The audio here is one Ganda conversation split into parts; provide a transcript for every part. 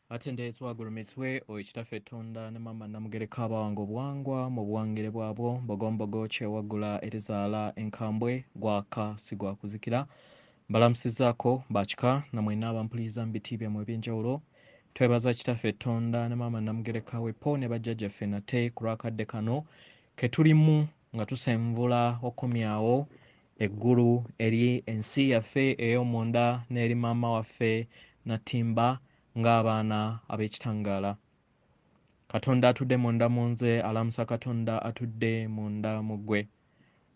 atendeezebwa agulumiziddwe owekitaffe Tonda ne Maama Namugereka abawanga obuwangwa mu buwangire bwabwo mbogombogo kyewaggula erizaala enkambwe gwaka si gwakuzikira mbalamusizaako bakika namwena abampuliriza mu biti byammwe eby'enjawulo twebaza kitaffe Tonda ne Maama Namugereka wepo ne bajjajjaffe nate ku lwakadde kano ke tulimu nga tusenvula okomyawo eggulu eri ensi yaffe ey'omunda n'eri maama waffe Natimba ng'abaana ab'ekitangaala. Katonda atudde munda mu nze alamusa Katonda atudde munda mu ggwe.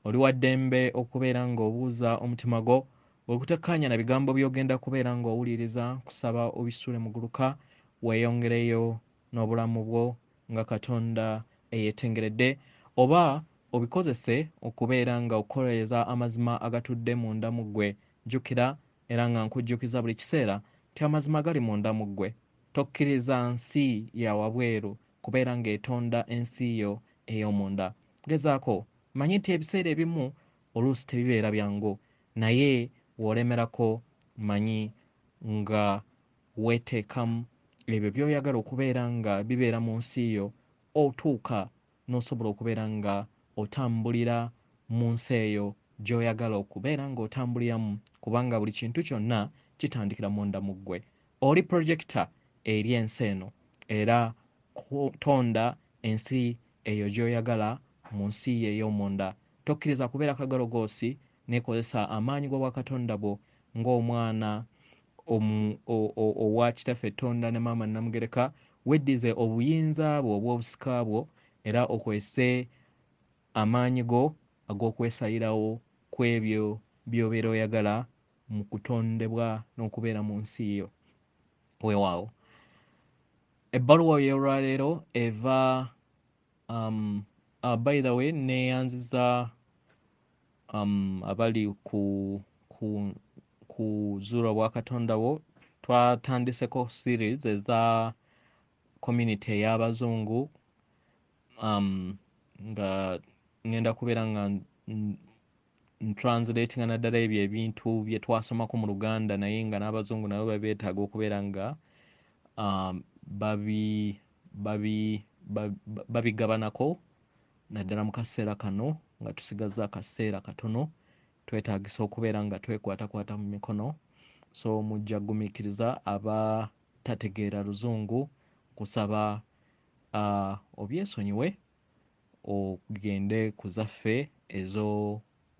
Oli wa ddembe okubeera ng'obuuza omutima gwo okutekkaanya na bigambo by'ogenda kubeera ng'owuliriza kusaba obisule mu guluka weeyongereyo n'obulamu bwo nga Katonda eyeetengeredde oba obikozese okubeera nga okoleeza amazima agatudde munda mu ggwe. Jjukira era nga nkujjukiza buli kiseera ti amazima gali munda mu ggwe. Tokkiriza nsi ya wabweru kubeera ng'etonda ensi yo ey'omunda. Gezaako manyi nti ebiseera ebimu oluusi tebibeera byangu naye w'olemerako manyi nga weeteekamu ebyo by'oyagala okubeera nga bibeera mu nsi yo otuuka n'osobola okubeera nga otambulira mu nsi eyo gy'oyagala okubeera ng'otambuliramu kubanga buli kintu kyonna kitandikira munda mu ggwe. Oli projector eri ensi eno era tonda ensi eyo gy'oyagala mu nsi ye ey'omunda. Tokkiriza kubeera kagalogoosi neekozesa amaanyi g'obwakatonda bwo ng'omwana owa kitaffe Tonda ne Maama Namugereka weddize obuyinza bwo obw'obusika bwo era okwese amaanyi go ag'okwesayirawo ku ebyo by'obeera oyagala mu kutondebwa n'okubeera mu nsi yo. Weewaawo ebbaluwa y'olwaleero eva by the way neeyanziza abali ku zuula bwa katonda wo. Twatandiseko series eza community ey'abazungu nga ngenda kubeera nga ntranslatinga naddala ebyo ebintu bye twasomako mu Luganda naye nga n'abazungu nabo babeetaaga okubeera nga babigabanako naddala mu kaseera kano nga tusigazza akaseera katono twetaagisa okubeera nga twekwatakwata mu mikono. So mujja gumiikiriza abatategeera Luzungu kusaba obyesonyiwe ogende ku zaffe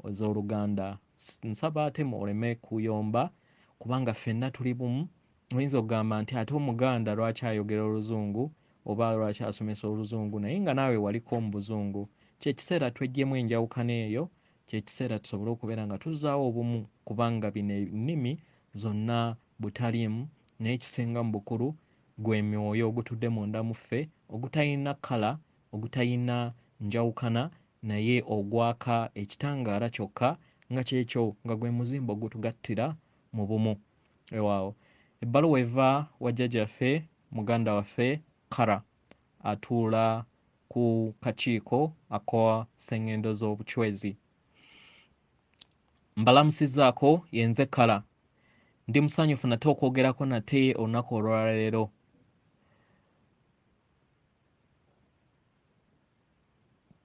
ez'Oluganda. Nsaba ate oleme kuyomba kubanga ffenna tuli bumu. Oyinza okugamba nti ate Omuganda lwaki ayogera Oluzungu oba lwaki asomesa Oluzungu naye nga naawe waliko mu Buzungu. Kyekiseera tweggyemu enjawukana eyo, kyekiseera tusobole okubeera nga tuzzaawo obumu kubanga bino ennimi zonna butaliimu naye kisinga mu bukulu gwe mwoyo ogutudde munda mu ffe ogutalina kkala ogutalina njawukana naye ogwaka ekitangaala kyokka nga kyekyo nga gwe muzimba ogutugattira mu bumu. Ewaawo ebbaluwa eva wajjajjaffe muganda waffe Kara atuula ku kakiiko aka sseŋŋendo z'obucwezi. Mbalamusizaako yenze Kara. Ndi musanyufu nate okwogerako nate olunaku olwaleero.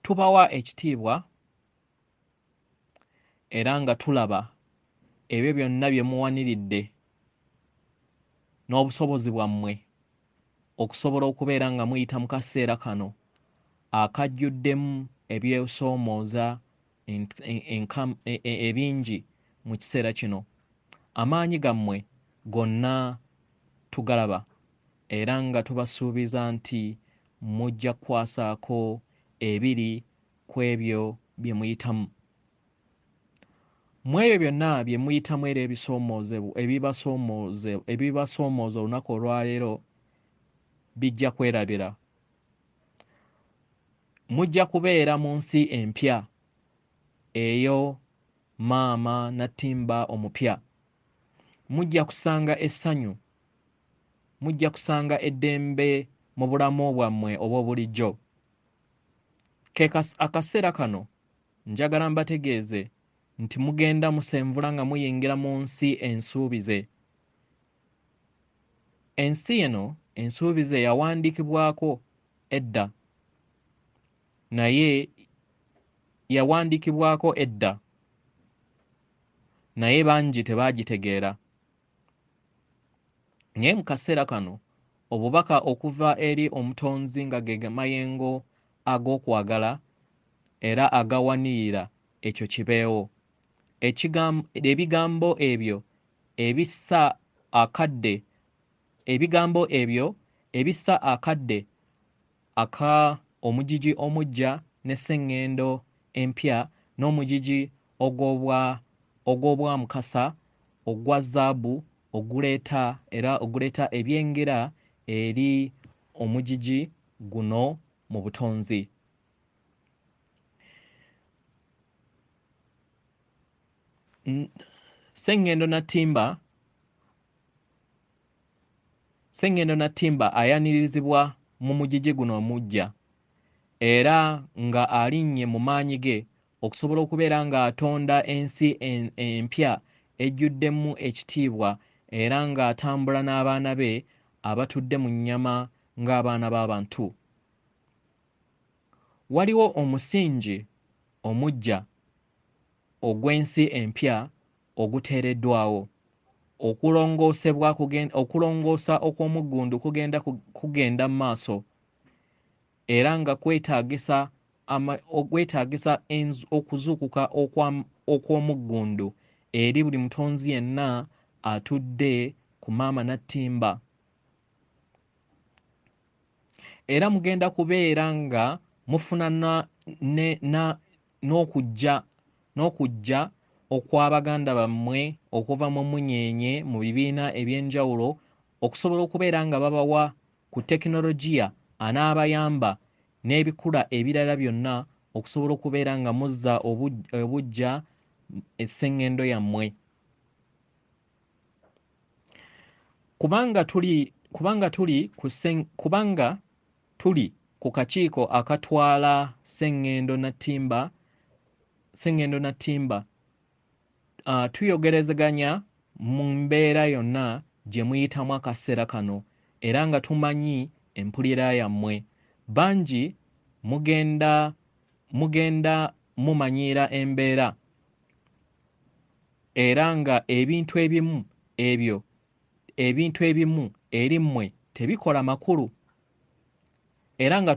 Tubawa ekitiibwa era nga tulaba ebyo byonna bye muwaniridde n'obusobozi bwammwe okusobola okubeera nga muyita mu kaseera kano akajjuddemu ebyesoomooza ebingi mu kiseera kino. Amaanyi gammwe gonna tugalaba era nga tubasuubiza nti mujja kukwasaako ebiri ku ebyo bye muyitamu. Mu ebyo byonna bye muyitamu era ebibasoomooza olunaku olwaleero bijja kwerabira. Mujja kubeera mu nsi empya eyo maama Natimba omupya. Mujja kusanga essanyu, mujja kusanga eddembe mu bulamu bwammwe obw'obulijjo. Akaseera kano njagala mbategeeze nti mugenda musenvula nga muyingira mu nsi ensuubize. ensi eno ensuubize yawandiikibwako edda, naye yawandiikibwako edda naye bangi tebaagitegeera. Naye mu kaseera kano obubaka okuva eri omutonzi nga ge mayengo ag'okwagala era agawanirira ekyo kibeewo. Ebigambo ebyo ebissa akadde ebigambo ebyo ebissa akadde aka omugigi omuggya n'esseŋŋendo empya n'omugigi ogw'obwamukasa ogwa zaabu oguleeta ebyengera eri omugigi guno mu butonzi. Sseŋŋendo Nattimba ayanirizibwa mu mugigi guno omuggya era nga alinnye mu maanyi ge okusobola okubeera ng'atonda ensi empya ejjuddemu ekitiibwa era ng'atambula n'abaana be abatudde mu nnyama ng'abaana b'abantu. Waliwo omusingi omuggya ogw'ensi empya oguteereddwawo. Okulongoosa okw'omuggundu kugenda mu maaso era nga kwetaagisa okuzuukuka okw'omuggundu eri buli mutonzi yenna atudde ku Maama Nattimba. Era mugenda kubeera nga mufuna n'okujja okwa baganda bammwe okuva mu munyeenye mu bibiina eby'enjawulo okusobola okubeera nga babawa ku tekinologiya anaabayamba n'ebikula ebirala byonna okusobola okubeera nga muzza obuggya esseŋŋendo yammwe. Kubanga tuli ku kakiiko akatwala sseŋŋendo Nattimba, tuyogerezeganya mu mbeera yonna gye muyitamu akaseera kano era nga tumanyi empulira yammwe. Bangi mugenda mumanyiira embeera era nga ebintu ebimu eri mmwe tebikola makulu era nga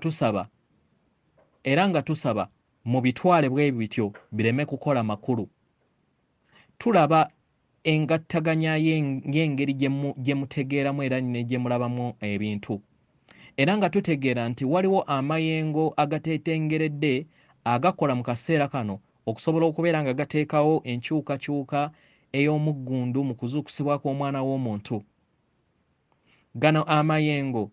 tusaba mu bitwale bwe bityo bireme kukola makulu. Tulaba engattaganya y'engeri gye mutegeeramu era ne gye mulabamu ebintu era nga tutegeera nti waliwo amayengo agateetengeredde agakola mu kaseera kano okusobola okubeera nga gateekawo enkyukakyuka ey'omuggundu mu kuzuukusibwa kw'Omwana w'Omuntu. Gano amayengo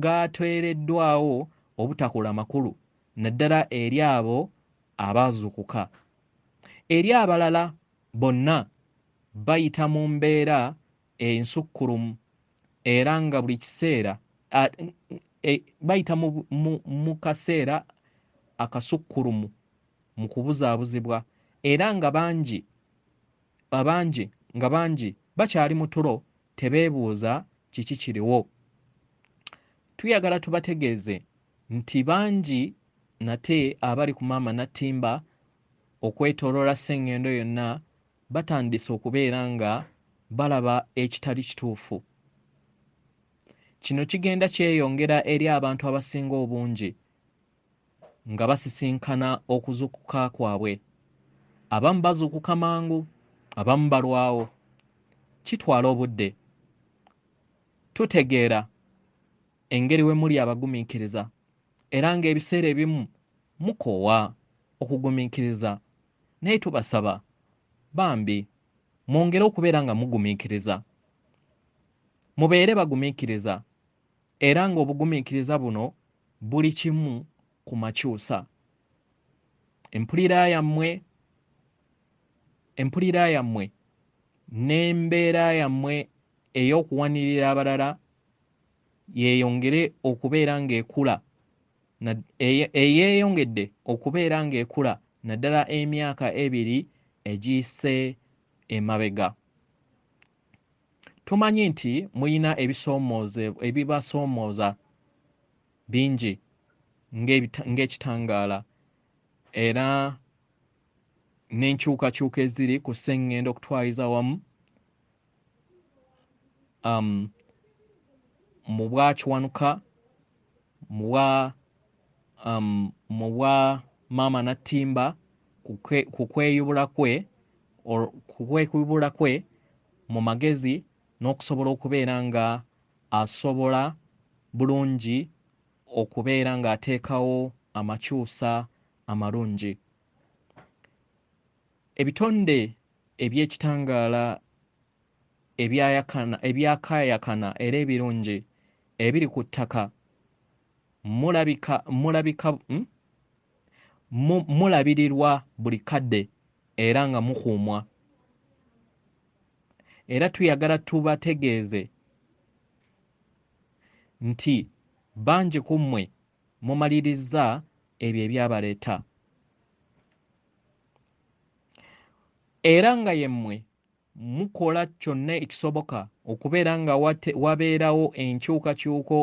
gateereddwawo obutakola makulu naddala eri abo abaazuukuka. Eri abalala bonna bayita mu mbeera ensukkulumu era nga buli kiseera bayita mu kaseera akasukkulumu mu kubuzaabuzibwa era nga bangi bakyali mu tulo tebeebuuza kiki kiriwo. Tuyagala tubategeeze nti bangi nate abali ku Maama Nattimba okwetooloola sseŋŋendo yonna batandise okubeera nga balaba ekitali kituufu. Kino kigenda kyeyongera eri abantu abasinga obungi nga basisinkana okuzuukuka kwabwe. Abamu bazuukuka mangu, abamu balwawo. Kitwala obudde. Tutegeera engeri we muli abagumiikiriza era ng'ebiseera ebimu mukoowa okugumiikiriza naye tubasaba bambi mwongere okubeera nga mugumiikiriza, mubeere bagumiikiriza era ng'obugumiikiriza buno buli kimu ku makyusa. Empulira yammwe n'embeera yammwe ey'okuwanirira abalala yeeyongere okubeera ng'ekula, eyeeyongedde okubeera ng'ekula naddala emyaka ebiri egiyise emabega. tumanyi nti muyina ebibasoomooza bingi ng'ekitangaala era n'enkyukakyuka eziri ku sseŋŋendo okutwaliza wamu mu bwakiwanuka mu bwa maama Nattimba ku kweyubula kwe mu magezi n'okusobola okubeera nga asobola bulungi okubeera ng'ateekawo amakyusa amalungi. Ebitonde eby'ekitangaala ebyakaayakana era ebirungi ebiri ku ttaka mulabirirwa buli kadde era nga mukuumwa. Era tuyagala tubategeeze nti bangi ku mmwe mumalirizza ebyo ebyabaleeta era nga yemmwe mukola kyonna ekisoboka okubeera nga wabeerawo enkyukakyuko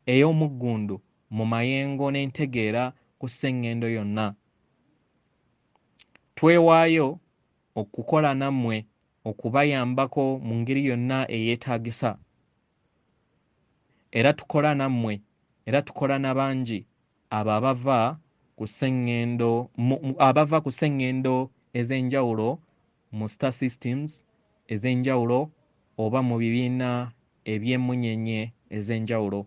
ey'omuggundu mu mayengo n'entegeera ku sseŋŋendo yonna. Twewaayo okukola nammwe okubayambako mu ngeri yonna eyeetaagisa era tukola nammwe era tukola na bangi abo abava ku sseŋŋendo ez'enjawulo mu star systems ez'enjawulo oba mu bibiina eby'emmunyenye ez'enjawulo.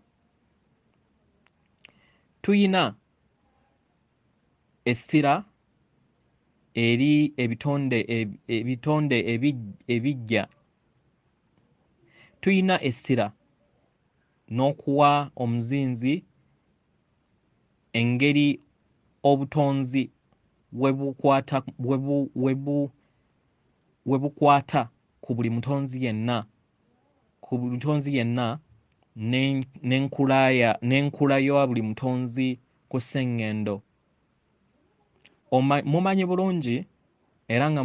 Tuyina essira eri ebitonde ebijja. Tuyina essira n'okuwa omuzinzi engeri obutonzi we bukwata ku buli mutonzi yenna n'enkula ya buli mutonzi ku sseŋŋendo. Mumanyi bulungi era nga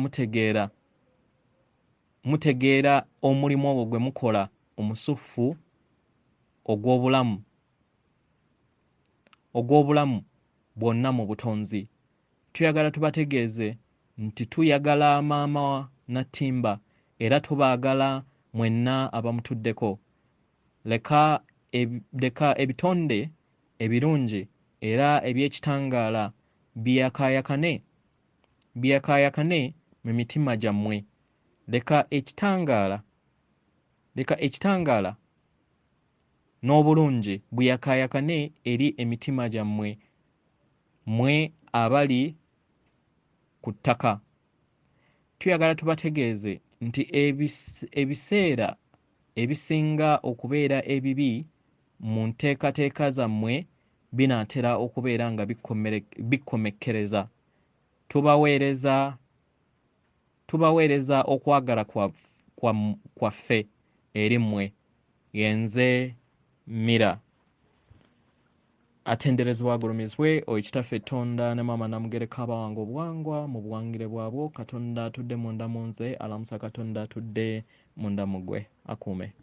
mutegeera omulimu ogwo gwe mukola omusuffu ogw'obulamu bwonna mu butonzi. Tuyagala tubategeeze nti tuyagala maama Nattimba era tubaagala mwenna abamutuddeko. Leka ebitonde ebirungi era eby'ekitangaala biyakaayakane mu mitima gyammwe. Leka ekitangaala n'obulungi buyakaayakane eri emitima gyammwe mmwe abali ku ttaka. Tuyagala tubategeeze nti ebiseera ebisinga okubeera ebibi mu nteekateeka zammwe binaatera okubeera nga bikkomekkereza. Tubaweereza okwagala kwaffe eri mmwe. Yenze Mira atenderezebwa agulumizibwe oyo kitaffe Tonda ne maama Namugereka abawanga obuwangwa mu buwangire bwabwo. Katonda atudde munda mu nze, alamusa Katonda atudde munda mu ggwe. Akuume.